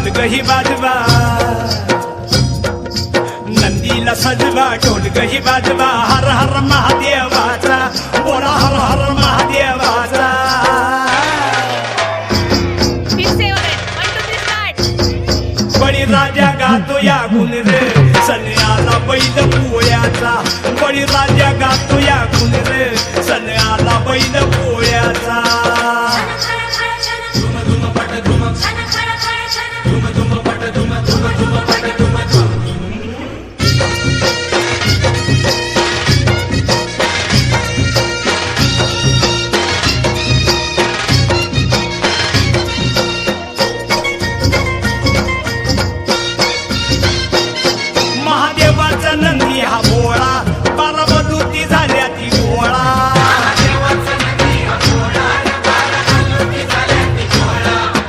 ढोलक ही वाजवा, नंदीला सजवा ढोलक ही वाजवा, हर हर महादेवाचा बोला हर हर महादेवाचा. बळीराजा गातो या गुण रे सन्याला बैल पोळ्याचा, बळीराजा गातो या गुण रे सन्याला बैल पोळ्याचा. महादेवाचा नंदी हा भोळा, बारामधूती झाल्या ती गोळा.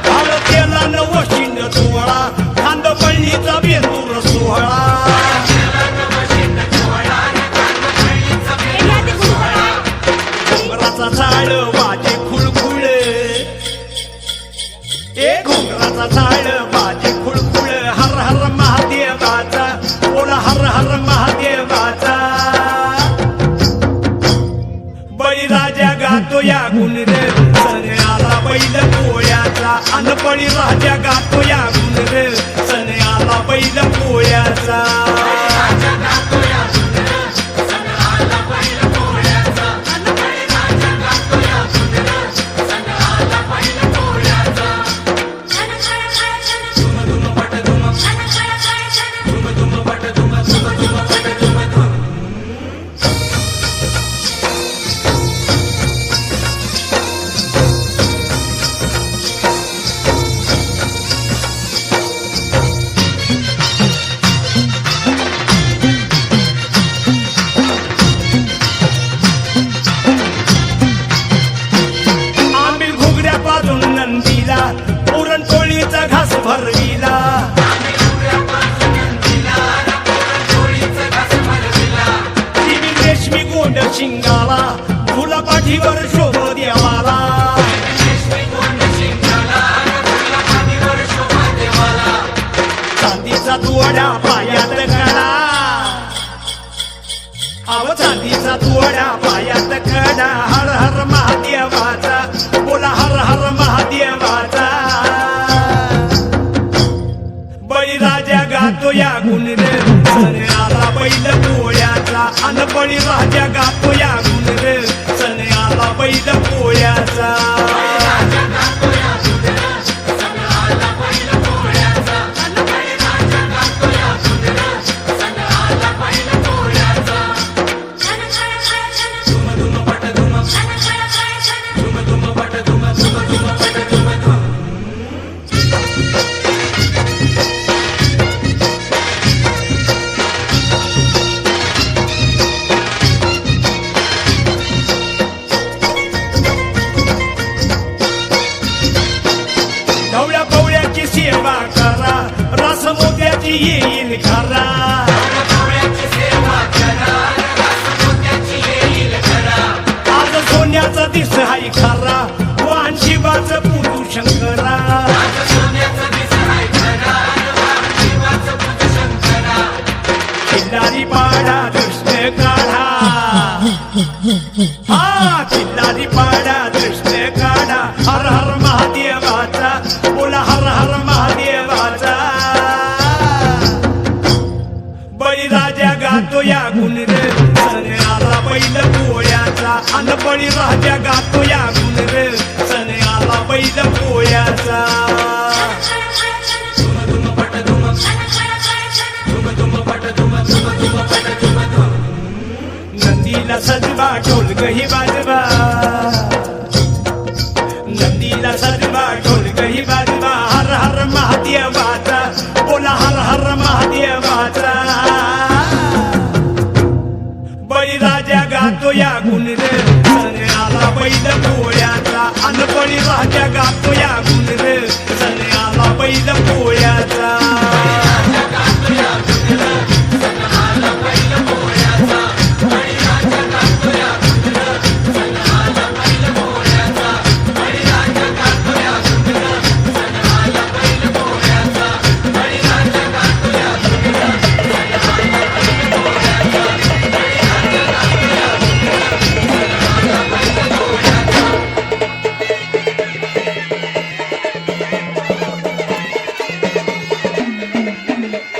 भारतेला नवशिंड सोहळा, खांदपळणीचा बेंदूर सोहळा. घुंगराचा झाड वाजे खुळखुळ, ए घुंगराचा झाड वाजे खुळखुळ, हर हर महादेवाचा बोला हर हर महादेवाचा. बळीराजा गातो या गुण रे सन्याला बैल पोळ्याचा, अन बळीराजा गातो या गुण रे सन्याला बैल पोळ्याचा. पुरणपोळीचा घास भरविला, दिवी रेशमी गोंड शिंगाला, फुला पाठीवर शोभ देवाला. चांदीचा तुवडा पायात कडा, अव चांदीचा तुवडा पायात कडा, हर हर महादेवाचा बोला हर हर महादेवाचा. बळीराजा गातो या गुण रे सन्याला बैल पोळ्याचा, अन बळीराजा गातो या गुण रे सन्याला बैल पोळ्याचा. ढवळ्या पवळ्याची सेवा करा, रस मोत्याची येईल खरा. आज सोन्याचा दिस हाय खरा, वाहन शिवाचं पूजू शंकरा. किल्लारी पाडा कृष्ण काढा, हा किल्लारी पाडा कृष्ण काढा, हर हर महादेवाचा बोला हर हर महादेवाचा. बळीराजा गातो या गुण रे सन्याला बैल पोळ्याचा, अन बळीराजा गातो या गुण रे सन्याला बैल पोळ्याचा. नंदीला सजवा ढोलक ही वाजवा, नंदीला सजवा ढोलक ही वाजवा, हर हर महादेवाचा बोला हर हर महादेवाचा. बळीराजा गातो या गुण रे सन्याला बैल पोळ्याचा, अन बळीराजा गातो या गुण रे सन्याला बैल पोळ्याचा. बैल पोळ्याचा. दिलं